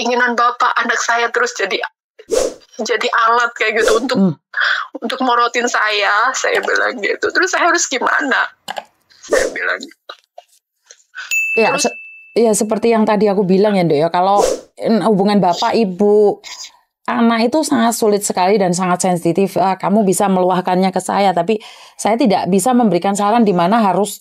keinginan bapak anak saya terus jadi alat kayak gitu untuk morotin saya bilang gitu. Terus saya harus gimana? Saya bilang gitu. Ya, ya seperti yang tadi aku bilang ya, Dok ya, kalau hubungan bapak, ibu, anak itu sangat sulit sekali dan sangat sensitif. Kamu bisa meluahkannya ke saya, tapi saya tidak bisa memberikan saran di mana harus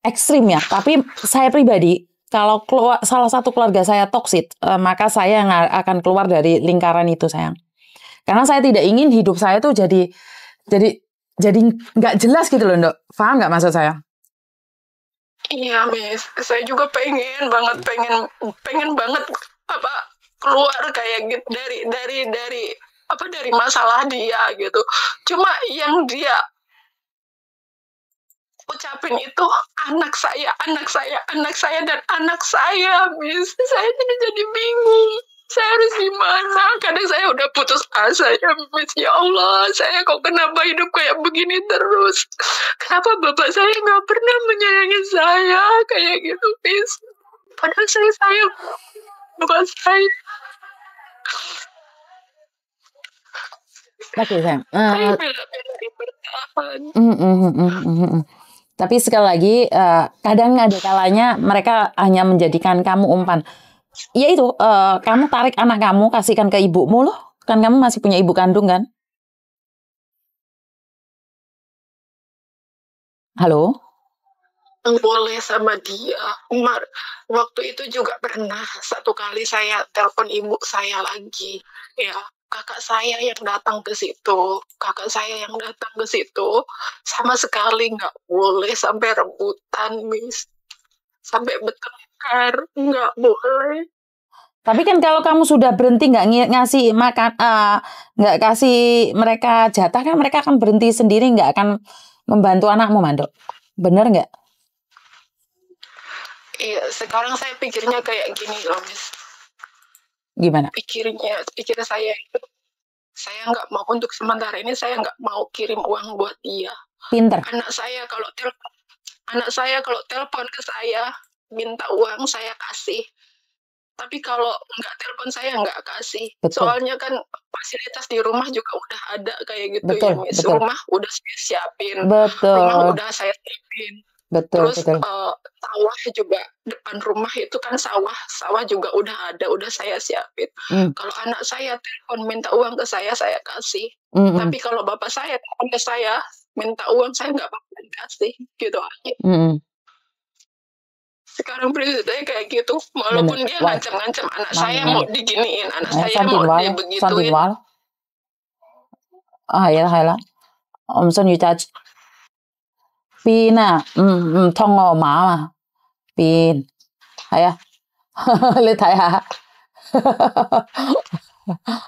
ekstrim ya. Tapi saya pribadi, kalau salah satu keluarga saya toksik, maka saya yang akan keluar dari lingkaran itu, sayang. Karena saya tidak ingin hidup saya tuh jadi nggak jelas gitu loh, Dok. Paham nggak maksud saya? Iya, Miss. Saya juga pengen banget keluar kayak gitu dari masalah dia gitu. Cuma yang dia ucapin itu anak saya, dan anak saya, Miss. Saya jadi bingung. Saya harus gimana? Kadang saya udah putus asa ya, Miss. Ya Allah, saya kok kenapa hidup kayak begini terus? Kenapa bapak saya nggak pernah menyayangi saya kayak gitu, Miss? Padahal saya sayang bapak saya. Oke, sayang. Saya bela-belain bertahan. Tapi sekali lagi, kadang ada kalanya mereka hanya menjadikan kamu umpan. Ya itu, kamu tarik anak kamu, kasihkan ke ibumu loh. Kan kamu masih punya ibu kandung kan? Halo? Boleh sama dia. Waktu itu juga pernah satu kali saya telepon ibu saya lagi. Ya, kakak saya yang datang ke situ. Sama sekali nggak boleh sampai rebutan, Miss. Sampai bertengkar, nggak boleh. Tapi kan kalau kamu sudah berhenti nggak ngasih makan, nggak kasih mereka jatah, kan mereka akan berhenti sendiri, nggak akan membantu anakmu, Mandok. Bener nggak? Iya, sekarang saya pikirnya kayak gini loh, Miss. Gimana? Pikir saya itu, saya nggak mau, untuk sementara ini saya nggak mau kirim uang buat dia. Pinter. Anak saya kalau telepon ke saya minta uang, saya kasih. Tapi kalau nggak telepon saya nggak kasih. Betul. Soalnya kan fasilitas di rumah juga udah ada kayak gitu. Betul, ya, Miss. betul. Rumah udah saya siapin. Betul. Rumah udah saya siapin. Betul, Terus betul. sawah juga, depan rumah itu kan sawah juga udah ada, udah saya siapin. Kalau anak saya telepon minta uang ke saya kasih. Tapi kalau bapak saya telepon ke saya minta uang, saya nggak bakalan kasih, gitu aja. Sekarang prinsipnya kayak gitu, walaupun dia ngancam-ngancam anak saya mau diginiin, anak saya mau dibegituin. Hay là omson yu cha Pina, thông ngò má mà. Pin. Hay à? Lên thấy hả?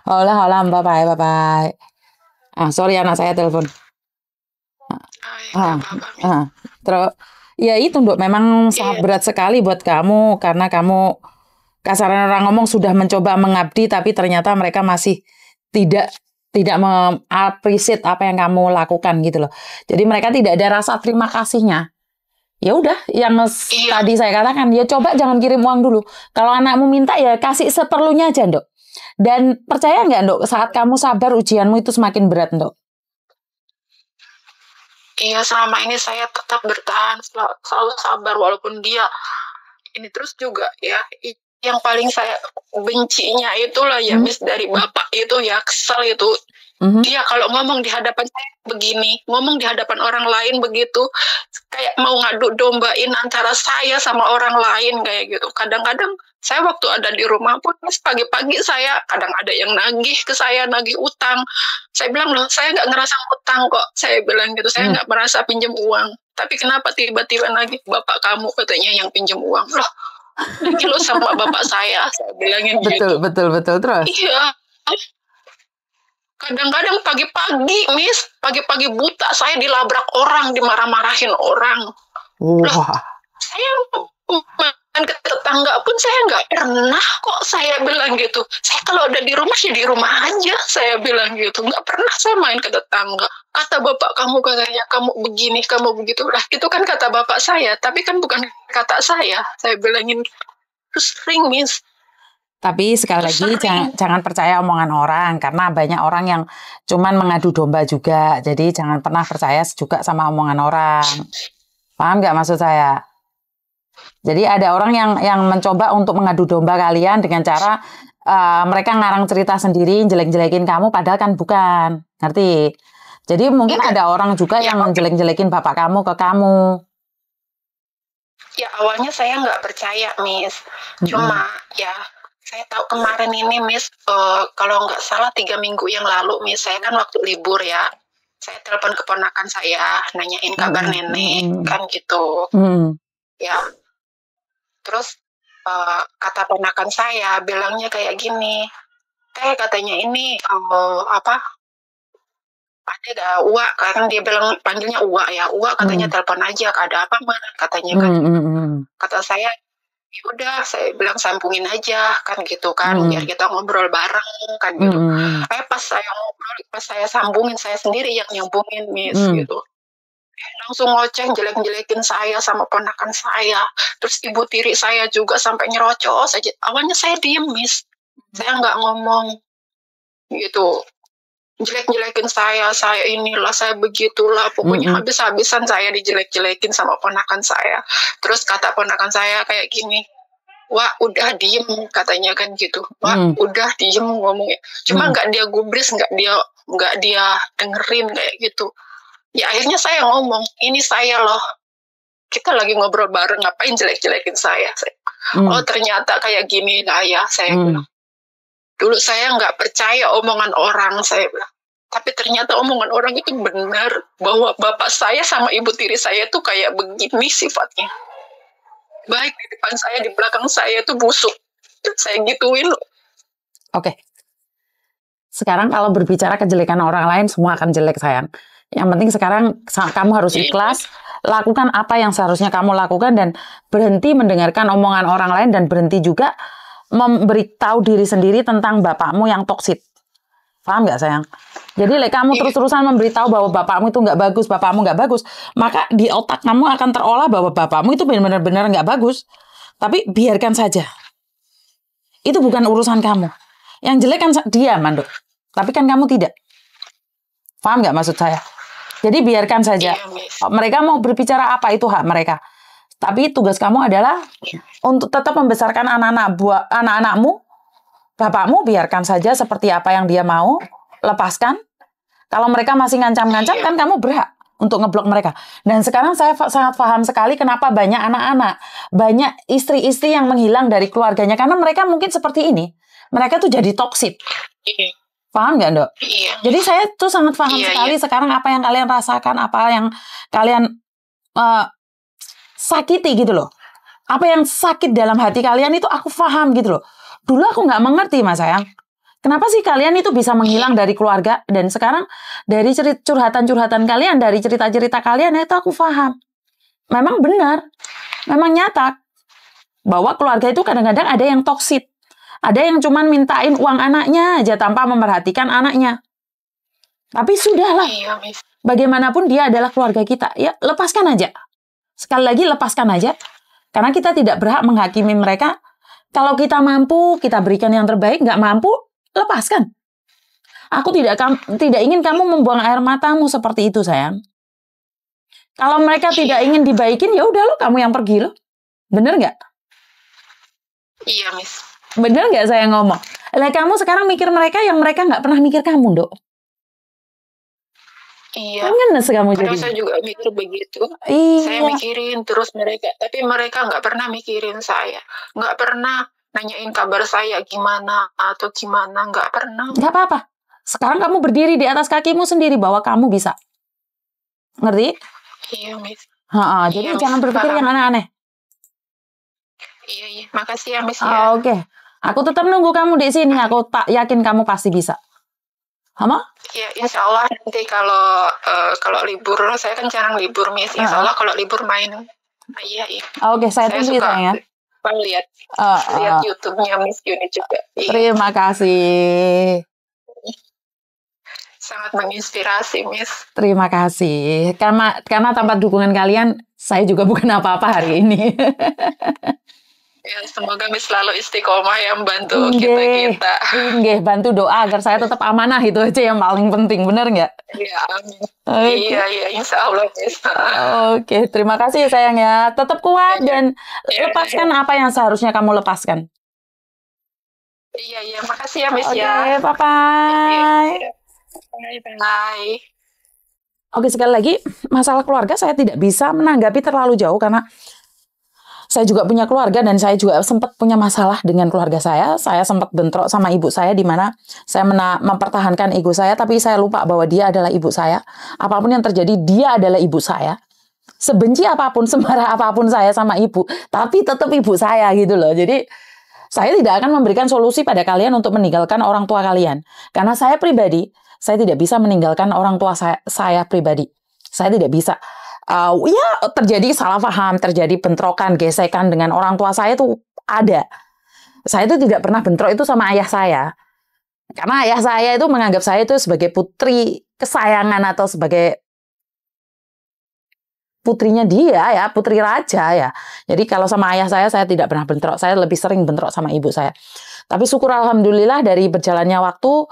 Hola, bye-bye. Sorry, anak saya telepon. Terus, ya itu, Dok, memang sangat berat sekali buat kamu, karena kamu, kasaran orang ngomong, sudah mencoba mengabdi, tapi ternyata mereka masih tidak mengapresiasi apa yang kamu lakukan gitu loh. Jadi mereka tidak ada rasa terima kasihnya. Ya udah, yang tadi saya katakan, ya coba jangan kirim uang dulu. Kalau anakmu minta, ya kasih seperlunya aja, Dok. Dan percaya nggak, Dok, saat kamu sabar, ujianmu itu semakin berat, Dok? Iya, selama ini saya tetap bertahan, selalu sabar walaupun dia ini. Terus juga ya, yang paling saya bencinya itulah ya, Miss, dari bapak itu ya, kesel itu. Dia kalau ngomong di hadapan saya begini, ngomong di hadapan orang lain begitu, kayak mau ngadu dombain antara saya sama orang lain kayak gitu. Kadang-kadang saya waktu ada di rumah pun, Miss, pagi-pagi saya kadang ada yang nagih ke saya, nagih utang. Saya bilang, loh, saya nggak ngerasa utang kok. Saya bilang gitu, saya nggak merasa pinjam uang. Tapi kenapa tiba-tiba nagih? Bapak kamu katanya yang pinjam uang. Loh, lagi lo sama bapak saya bilangin gitu. Betul, terus? Iya. Kadang-kadang pagi-pagi, Miss, pagi-pagi buta saya dilabrak orang, dimarah-marahin orang. Loh, saya main ke tetangga pun saya nggak pernah kok, saya bilang gitu. Saya kalau udah di rumah, ya di rumah aja, saya bilang gitu. Nggak pernah saya main ke tetangga. Kata bapak kamu katanya, kamu begini, kamu begitu. Lah, itu kan kata bapak saya, tapi kan bukan kata saya bilangin. itu sering, Miss. Tapi sekali lagi jangan percaya omongan orang, karena banyak orang yang cuman mengadu domba juga. Jadi jangan pernah percaya juga sama omongan orang. Paham nggak maksud saya? Jadi ada orang yang mencoba untuk mengadu domba kalian dengan cara mereka ngarang cerita sendiri, jelek-jelekin kamu, padahal kan bukan. Ngerti? Jadi mungkin ada orang juga yang menjelek-jelekin bapak kamu ke kamu. Ya awalnya saya nggak percaya, Miss. Cuma ya saya tahu kemarin ini, Miss, kalau nggak salah 3 minggu yang lalu, Miss, saya kan waktu libur ya, saya telepon keponakan saya, nanyain kabar nenek, kan gitu. Ya, terus kata ponakan saya, bilangnya kayak gini, katanya ini, ada Uwa, kan dia bilang panggilnya Uwa ya, Uwa katanya telepon aja, ada apa mah, katanya kan. Kata saya, udah saya bilang sambungin aja kan gitu kan, biar kita ngobrol bareng kan gitu. Pas saya ngobrol, pas saya sambungin, saya sendiri yang nyambungin, Miss, gitu. Langsung ngoceh, jelek-jelekin saya sama ponakan saya, terus ibu tiri saya juga sampai nyerocos aja. Awalnya saya diem, Miss, saya nggak ngomong gitu. Jelek-jelekin saya inilah, saya begitulah, pokoknya habis-habisan saya dijelek-jelekin sama ponakan saya. Terus kata ponakan saya kayak gini, wah udah diem, katanya kan gitu, wah udah diem ngomongnya, cuma nggak dia gubris, nggak dia dengerin kayak gitu. Ya akhirnya saya ngomong, ini saya loh, kita lagi ngobrol bareng, ngapain jelek-jelekin saya. Oh ternyata kayak gini lah ya, saya bilang. Dulu saya nggak percaya omongan orang, saya bilang. Tapi ternyata omongan orang itu benar, bahwa bapak saya sama ibu tiri saya tuh kayak begini sifatnya. Baik di depan saya, di belakang saya tuh busuk. Saya gituin loh. Oke. Sekarang kalau berbicara kejelekan orang lain, semua akan jelek, sayang. Yang penting sekarang kamu harus ikhlas, lakukan apa yang seharusnya kamu lakukan, dan berhenti mendengarkan omongan orang lain, dan berhenti juga memberitahu diri sendiri tentang bapakmu yang toksit. Paham nggak, sayang? Jadi kamu terus-terusan memberitahu bahwa bapakmu itu nggak bagus, bapakmu nggak bagus, maka di otak kamu akan terolah bahwa bapakmu itu benar-benar nggak bagus. Tapi biarkan saja. Itu bukan urusan kamu. Yang jelek kan dia, Mando. Tapi kan kamu tidak. Paham nggak maksud saya? Jadi biarkan saja. Mereka mau berbicara apa, itu hak mereka. Tapi tugas kamu adalah untuk tetap membesarkan anak-anakmu, bapakmu, biarkan saja seperti apa yang dia mau, lepaskan. Kalau mereka masih ngancam-ngancam, kan kamu berhak untuk ngeblok mereka. Dan sekarang saya sangat paham sekali kenapa banyak anak-anak, banyak istri-istri yang menghilang dari keluarganya, karena mereka mungkin seperti ini. Mereka tuh jadi toksik. Paham nggak, Dok? Jadi saya tuh sangat paham sekali sekarang apa yang kalian rasakan, apa yang kalian sakiti gitu loh. Apa yang sakit dalam hati kalian itu aku paham gitu loh. Dulu aku nggak mengerti, Mas sayang. Kenapa sih kalian itu bisa menghilang dari keluarga? Dan sekarang dari curhatan-curhatan kalian, dari cerita-cerita kalian, itu aku paham. Memang benar. Memang nyata. Bahwa keluarga itu kadang-kadang ada yang toksit. Ada yang cuman mintain uang anaknya aja tanpa memperhatikan anaknya. Tapi sudahlah. Bagaimanapun dia adalah keluarga kita. Ya, lepaskan aja. Sekali lagi lepaskan aja. Karena kita tidak berhak menghakimi mereka. Kalau kita mampu, kita berikan yang terbaik. Nggak mampu, lepaskan. Aku tidak ingin kamu membuang air matamu seperti itu, sayang. Kalau mereka tidak ingin dibaikin, ya udah lo, kamu yang pergi lo. Bener nggak? Iya, Miss. Bener nggak saya ngomong? Lah kamu sekarang mikir mereka yang mereka nggak pernah mikir kamu, Dok. Iya. Ngenes kamu jadi. Saya juga mikir begitu. Iya. Saya mikirin terus mereka, tapi mereka nggak pernah mikirin saya, nggak pernah nanyain kabar saya gimana atau gimana, nggak pernah. Nggak apa-apa. Sekarang kamu berdiri di atas kakimu sendiri bahwa kamu bisa. Ngerti? Iya, Miss. Jadi jangan berpikir yang aneh-aneh. Iya. Makasih ya, Miss. Oke. Aku tetap nunggu kamu di sini. Aku tak yakin kamu pasti bisa. Hama? Ya, insya Allah nanti kalau libur, saya kan jarang libur, Miss. Insya Allah kalau libur main. Iya. Oke, saya tunggu ya. Lihat YouTube-nya Miss Yuni juga. Terima kasih. Sangat menginspirasi, Miss. Terima kasih. Karena tanpa dukungan kalian, saya juga bukan apa-apa hari ini. Ya, semoga Miss selalu istiqomah yang bantu Nggih, kita-kita. nggih, bantu doa agar saya tetap amanah, itu aja yang paling penting, bener nggak? Iya, amin. Oke. Iya, insya Allah, Miss. Oke, terima kasih ya sayang ya. Tetap kuat dan Iya, lepaskan apa yang seharusnya kamu lepaskan. iya, makasih ya, Miss Oke, ya. bye-bye. Iya. Bye. Oke, sekali lagi, masalah keluarga saya tidak bisa menanggapi terlalu jauh karena saya juga punya keluarga dan saya juga sempat punya masalah dengan keluarga saya. Saya sempat bentrok sama ibu saya di mana saya mempertahankan ego saya, tapi saya lupa bahwa dia adalah ibu saya. Apapun yang terjadi, dia adalah ibu saya. Sebenci apapun, semarah apapun saya sama ibu, tapi tetap ibu saya gitu loh. Jadi saya tidak akan memberikan solusi pada kalian untuk meninggalkan orang tua kalian. Karena saya pribadi, saya tidak bisa meninggalkan orang tua saya pribadi. Saya tidak bisa. Ya terjadi salah paham, terjadi bentrokan, gesekan dengan orang tua saya itu ada. Saya itu tidak pernah bentrok itu sama ayah saya. Karena ayah saya itu menganggap saya itu sebagai putri kesayangan atau sebagai putrinya dia ya, putri raja ya. Jadi kalau sama ayah saya tidak pernah bentrok. Saya lebih sering bentrok sama ibu saya. Tapi syukur alhamdulillah dari berjalannya waktu,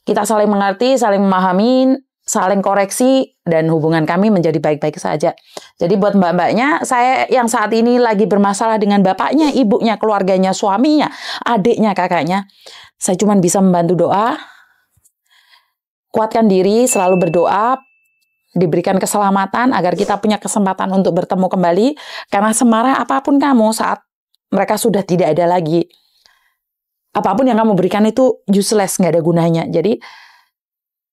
kita saling mengerti, saling memahami, saling koreksi, dan hubungan kami menjadi baik-baik saja. Jadi buat mbak-mbaknya, saya yang saat ini lagi bermasalah dengan bapaknya, ibunya, keluarganya, suaminya, adiknya, kakaknya, saya cuma bisa membantu doa, kuatkan diri, selalu berdoa, diberikan keselamatan agar kita punya kesempatan untuk bertemu kembali, karena semarah apapun kamu saat mereka sudah tidak ada lagi, apapun yang kamu berikan itu useless, nggak ada gunanya. Jadi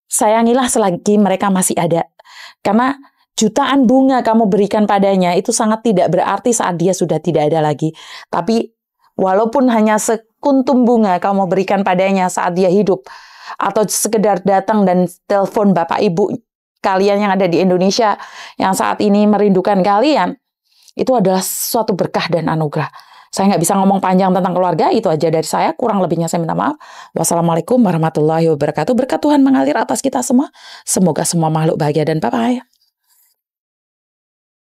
sayangilah selagi mereka masih ada. Karena jutaan bunga kamu berikan padanya itu sangat tidak berarti saat dia sudah tidak ada lagi. Tapi walaupun hanya sekuntum bunga kamu berikan padanya saat dia hidup, atau sekedar datang dan telepon bapak ibu kalian yang ada di Indonesia yang saat ini merindukan kalian, itu adalah suatu berkah dan anugerah. Saya nggak bisa ngomong panjang tentang keluarga, itu aja dari saya. Kurang lebihnya saya minta maaf. Wassalamualaikum warahmatullahi wabarakatuh. Berkat Tuhan mengalir atas kita semua. Semoga semua makhluk bahagia dan bye-bye.